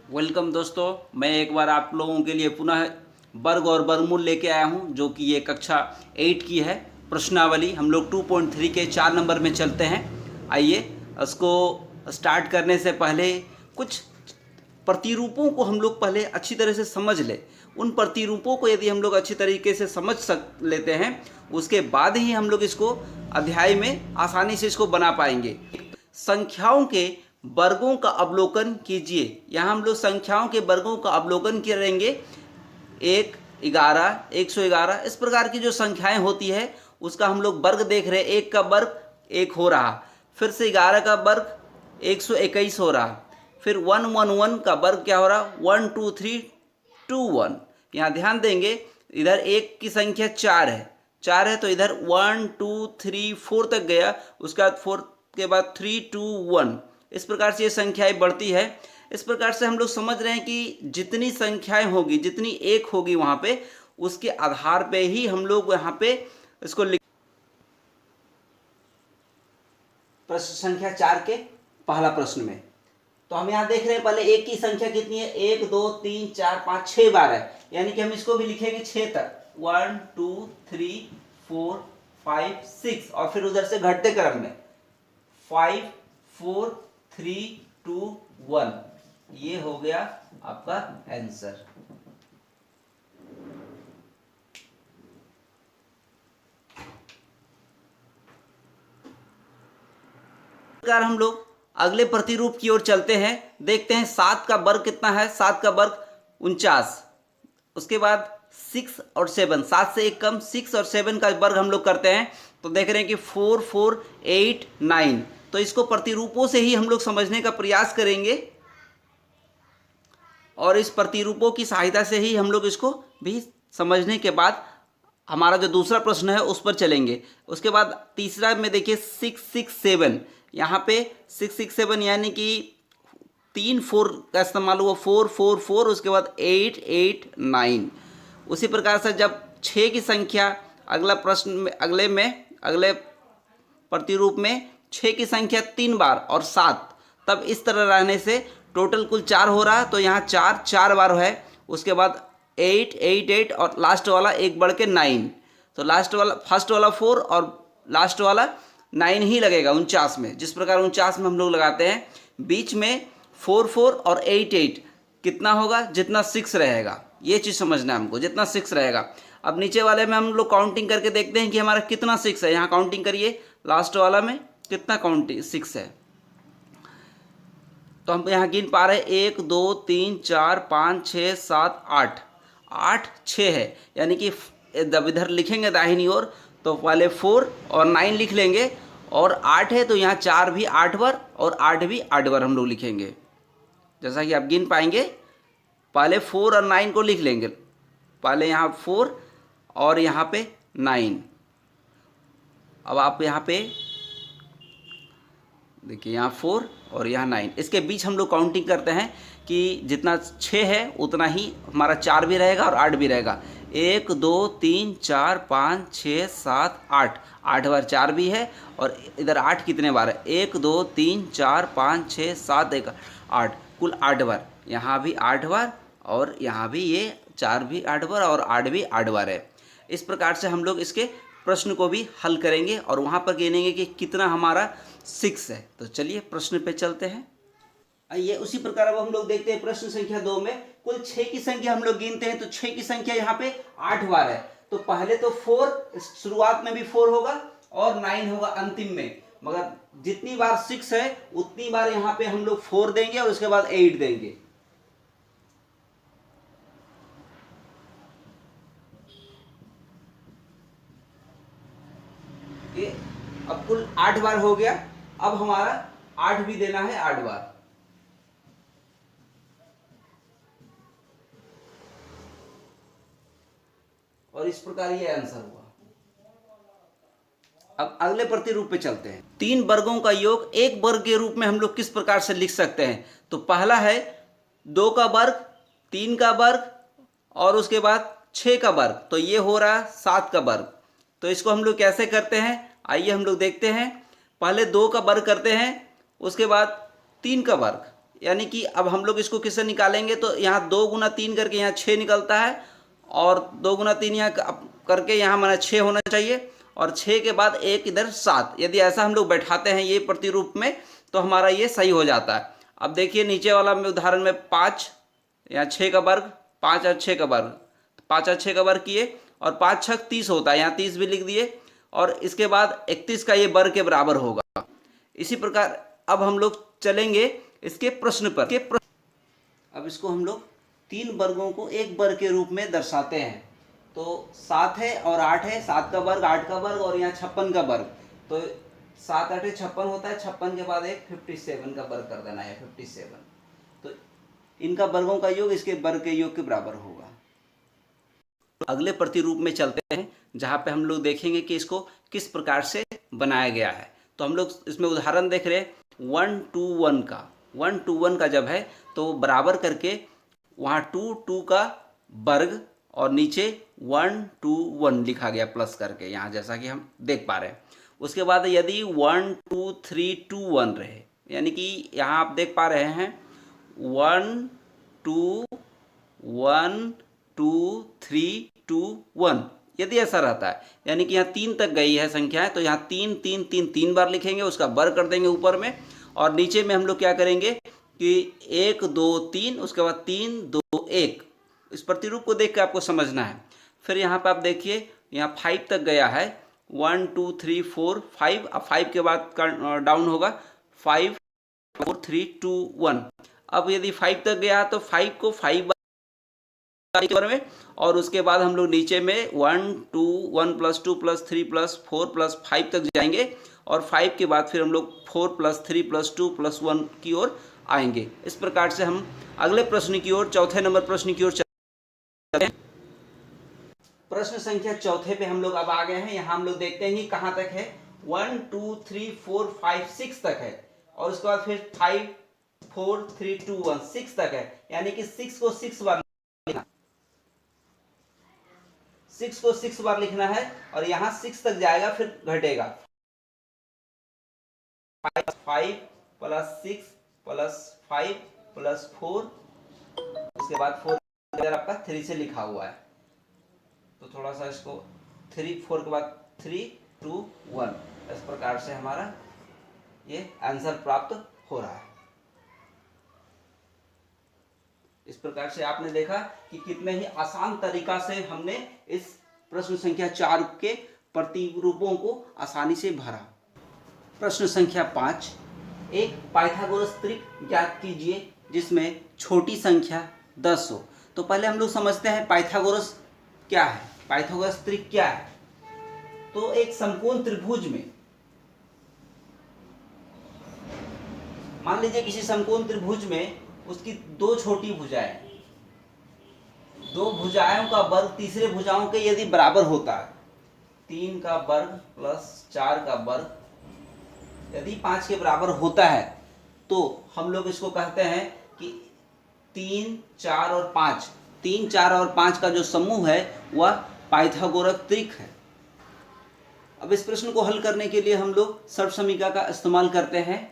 Welcome दोस्तों, मैं एक बार आप लोगों के लिए पुनः वर्ग और वर्गमूल लेके आया हूं, जो कि ये कक्षा 8 की है। प्रश्नावली हम लोग 2.3 के 4 नंबर में चलते हैं। आइए इसको स्टार्ट करने से पहले कुछ प्रतिरूपों को हम लोग पहले अच्छी तरह से समझ लें। उन प्रतिरूपों को यदि हम लोग अच्छी तरीके से समझ लेते हैं, उसके बाद ही हम लोग इसको अध्याय में आसानी से इसको बना पाएंगे। संख्याओं के वर्गों का अवलोकन कीजिए। यहाँ हम लोग संख्याओं के वर्गों का अवलोकन करेंगे। 1, 11, 111 इस प्रकार की जो संख्याएं होती है उसका हम लोग वर्ग देख रहे हैं। 1 का वर्ग 1 हो रहा, फिर से 11 का वर्ग 121 हो रहा, फिर 111 का वर्ग क्या हो रहा, 1 2 3 2 1। यहाँ ध्यान देंगे, इधर 1 की संख्या 4 है तो इधर 1 2 3 4 तक गया, उसके बाद 4 के बाद 3 2 1। इस प्रकार से ये संख्याएं बढ़ती है। इस प्रकार से हम लोग समझ रहे हैं कि जितनी संख्याएं होगी, जितनी एक होगी वहां पे, उसके आधार पे ही हम लोग यहाँ पे इसको लिख। प्रश्न संख्या 4 के पहला प्रश्न में तो हम यहाँ देख रहे हैं, पहले एक की संख्या कितनी है, 1 2 3 4 5 6 बार है, यानी कि हम इसको भी लिखेंगे 6 तक, 1 2 3 4 5 6, और फिर उधर से घटते क्रम में 5 4 3 2 1। ये हो गया आपका आंसर। हम लोग अगले प्रतिरूप की ओर चलते हैं। देखते हैं 7 का वर्ग कितना है। 7 का वर्ग 49। उसके बाद 6 और 7, 7 से एक कम 6 और 7 का वर्ग हम लोग करते हैं तो देख रहे हैं कि 4 4 8 9। तो इसको प्रतिरूपों से ही हम लोग समझने का प्रयास करेंगे और इस प्रतिरूपों की सहायता से ही हम लोग इसको भी समझने के बाद हमारा जो दूसरा प्रश्न है उस पर चलेंगे। उसके बाद तीसरा में देखिए 6 6 7। यहाँ पे 6 6 7 यानी कि 3 4 का इस्तेमाल हुआ, 4 4 4, उसके बाद 8 8 9। उसी प्रकार से जब 6 की संख्या अगला प्रश्न में अगले प्रतिरूप में 6 की संख्या 3 बार और 7, तब इस तरह रहने से टोटल कुल 4 हो रहा, तो यहाँ 4 4 बार है। उसके बाद 8 8 8 और लास्ट वाला एक बढ़ के 9, तो लास्ट वाला फर्स्ट वाला 4 और लास्ट वाला 9 ही लगेगा 49 में। जिस प्रकार 49 में हम लोग लगाते हैं, बीच में 4 4 और 8 8 कितना होगा, जितना 6 रहेगा, ये चीज़ समझना है हमको, जितना 6 रहेगा। अब नीचे वाले में हम लोग काउंटिंग करके देखते हैं कि हमारा कितना 6 है। यहाँ काउंटिंग करिए, लास्ट वाला में कितना काउंटिंग 6 है, तो हम यहाँ गिन पा रहे हैं 1 2 3 4 5 6 7 8 8 6 है, यानी कि जब इधर लिखेंगे दाहिनी ओर तो पहले 4 और 9 लिख लेंगे, और 8 है तो यहाँ 4 भी 8 बार और 8 भी 8 बार हम लोग लिखेंगे। जैसा कि आप गिन पाएंगे, पहले 4 और 9 को लिख लेंगे, पहले यहाँ 4 और यहाँ पे 9। अब आप यहाँ पे देखिए, यहाँ 4 और यहाँ 9, इसके बीच हम लोग काउंटिंग करते हैं कि जितना 6 है उतना ही हमारा 4 भी रहेगा और 8 भी रहेगा। 1 2 3 4 5 6 7 8, 8 बार 4 भी है, और इधर 8 कितने बार है, 1 2 3 4 5 6 7 1 8, कुल 8 बार। यहाँ भी 8 बार और यहाँ भी ये 4 भी 8 बार और 8 भी 8 बार है। इस प्रकार से हम लोग इसके प्रश्न को भी हल करेंगे और वहाँ पर गिनेंगे कि कितना हमारा 6 है। तो चलिए प्रश्न पे चलते हैं। आइए उसी प्रकार अब हम लोग देखते हैं प्रश्न संख्या 2 में कुल 6 की संख्या हम लोग गिनते हैं, तो 6 की संख्या यहाँ पे 8 बार है। तो पहले तो 4 शुरुआत में भी 4 होगा और 9 होगा अंतिम में, मगर जितनी बार 6 है उतनी बार यहाँ पे हम लोग 4 देंगे और उसके बाद 8 देंगे। अब कुल 8 बार हो गया, अब हमारा 8 भी देना है 8 बार। और इस प्रकार ये आंसर हुआ। अब अगले प्रतिरूप पे चलते हैं। 3 वर्गों का योग एक वर्ग के रूप में हम लोग किस प्रकार से लिख सकते हैं। तो पहला है 2 का वर्ग, 3 का वर्ग और उसके बाद 6 का वर्ग, तो ये हो रहा 7 का वर्ग। तो इसको हम लोग कैसे करते हैं, आइए हम लोग देखते हैं। पहले 2 का वर्ग करते हैं, उसके बाद 3 का वर्ग, यानी कि अब हम लोग इसको किससे निकालेंगे, तो यहाँ 2 गुना 3 करके यहाँ 6 निकलता है, और 2 गुना 3 यहाँ करके यहाँ हमारा 6 होना चाहिए, और 6 के बाद एक इधर 7। यदि ऐसा हम लोग बैठाते हैं ये प्रतिरूप में तो हमारा ये सही हो जाता है। अब देखिए नीचे वाला में उदाहरण में 5 यहाँ 6 का वर्ग, 5 और 6 का वर्ग, 5 और 6 का वर्ग किए, और 5 6 30 होता है, यहाँ 30 भी लिख दिए, और इसके बाद 31 का ये वर्ग के बराबर होगा। इसी प्रकार अब हम लोग चलेंगे इसके प्रश्न पर। अब इसको हम लोग 3 वर्गों को एक वर्ग के रूप में दर्शाते हैं। तो 7 है और 8 है, 7 का वर्ग, 8 का वर्ग, और यहाँ 56 का वर्ग। तो 7 8 56 होता है, 56 के बाद एक 57 का वर्ग कर देना है, 57। तो इनका वर्गों का योग इसके वर्ग के योग के बराबर होगा। अगले प्रतिरूप में चलते हैं जहाँ पे हम लोग देखेंगे कि इसको किस प्रकार से बनाया गया है। तो हम लोग इसमें उदाहरण देख रहे हैं 1 2 1 का। 1 2 1 का जब है तो बराबर करके वहाँ 2 2 का वर्ग और नीचे 1 2 1 लिखा गया प्लस करके यहाँ, जैसा कि हम देख पा रहे हैं। उसके बाद यदि 1 2 3 2 1 रहे, यानी कि यहाँ आप देख पा रहे हैं 1 2 1 2 3 2 1, यदि ऐसा रहता है यानी कि यहाँ 3 तक गई है संख्याएं, तो यहाँ 3 3 3 3 बार लिखेंगे, उसका वर्ग कर देंगे ऊपर में, और नीचे में हम लोग क्या करेंगे कि 1 2 3, उसके बाद 3 2 1। इस प्रतिरूप को देख के आपको समझना है। फिर यहाँ पे आप देखिए यहाँ 5 तक गया है, 1 2 3 4 5, अब 5 के बाद डाउन होगा 5 4 3 2 1। अब यदि 5 तक गया तो 5 को 5 बार में, और उसके बाद हम लोग नीचे में 1 2 1 + 2 + 3 + 4 + 5 तक जाएंगे, और 5 के बाद फिर हम लोग 4 + 3 + 2 + 1 की ओर आएंगे। इस प्रकार से हम अगले प्रश्न की ओर, चौथे नंबर प्रश्न की ओर चलते हैं। प्रश्न संख्या चौथे पे हम लोग अब आ गए हैं। यहाँ हम लोग देखते हैं कि कहाँ तक है, 1 2 3 4 5 6 तक है, और उसके बाद फिर 5 4 3 2 1 6 तक है, यानी कि 6 को 6 बार लिखना, 6 को 6 बार लिखना है, और यहाँ 6 तक जाएगा फिर घटेगा 5 + 6 + 5 + 4, उसके बाद 4 आपका 3 से लिखा हुआ है, तो थोड़ा सा इसको 3 4 के बाद 3 2 1, इस प्रकार से हमारा ये आंसर प्राप्त हो रहा है। इस प्रकार से आपने देखा कि कितने ही आसान तरीका से हमने इस प्रश्न संख्या 4 के प्रतिरूपों को आसानी से भरा। प्रश्न संख्या 5, एक पाइथागोरस त्रिक ज्ञात कीजिए जिसमें छोटी संख्या 10 हो। तो पहले हम लोग समझते हैं पाइथागोरस क्या है, पाइथागोरस त्रिक क्या है। तो एक समकोण त्रिभुज में, मान लीजिए किसी समकोण त्रिभुज में उसकी 2 छोटी भुजाएं, 2 भुजाओं का वर्ग तीसरे भुजाओं के यदि बराबर होता है, 3 का वर्ग प्लस 4 का वर्ग यदि 5 के बराबर होता है, तो हम लोग इसको कहते हैं कि 3 4 और 5, 3 4 और 5 का जो समूह है वह पाइथागोरस त्रिक है। अब इस प्रश्न को हल करने के लिए हम लोग सर्वसमीकरण का इस्तेमाल करते हैं।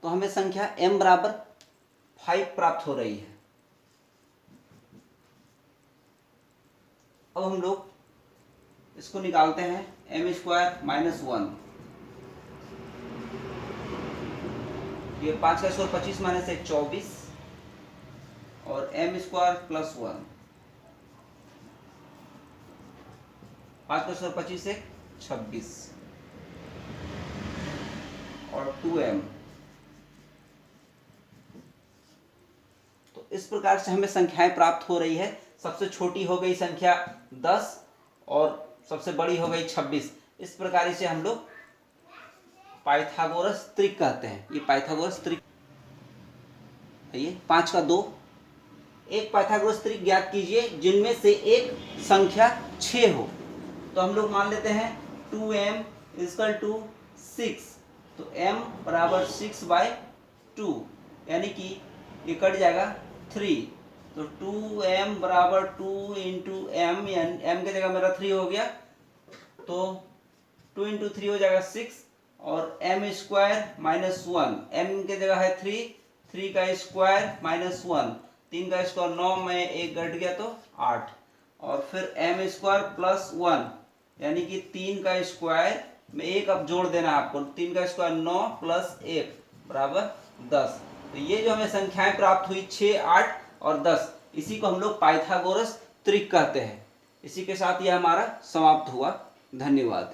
तो हमें संख्या m बराबर 5 प्राप्त हो रही है। अब हम लोग इसको निकालते हैं, m² - 1, ये 5 का स्क्वायर 25 - 1 24, और m² + 1, 5 का स्क्वायर 25 1 26, और 2m। इस प्रकार से हमें संख्याएं प्राप्त हो रही है। सबसे छोटी हो गई संख्या 10 और सबसे बड़ी हो गई 26। इस प्रकार से हम लोग पाइथागोरस त्रिक कहते हैं। ये पाइथागोरस त्रिक, ये 5 का 2, एक पाइथागोरस त्रिक ज्ञात कीजिए जिनमें से एक संख्या 6 हो। तो हम लोग मान लेते हैं 2m = 6, तो m = 6/2, यानी कि ये कट जाएगा 3, तो 2m बराबर 2 इंटू एम, यानी m की जगह मेरा 3 हो गया, तो 2 इंटू 3 हो जाएगा 6, और m स्क्वायर माइनस 1, m की जगह है 3, 3 का स्क्वायर माइनस 1, 3 का स्क्वायर 9 में 1 घट गया तो 8, और फिर m स्क्वायर प्लस 1, यानी कि 3 का स्क्वायर में 1 अब जोड़ देना है आपको, 3 का स्क्वायर 9 प्लस 1 बराबर 10। तो ये जो हमें संख्याएं प्राप्त हुई 6, 8 और 10, इसी को हम लोग पाइथागोरस त्रिक कहते हैं। इसी के साथ यह हमारा समाप्त हुआ। धन्यवाद।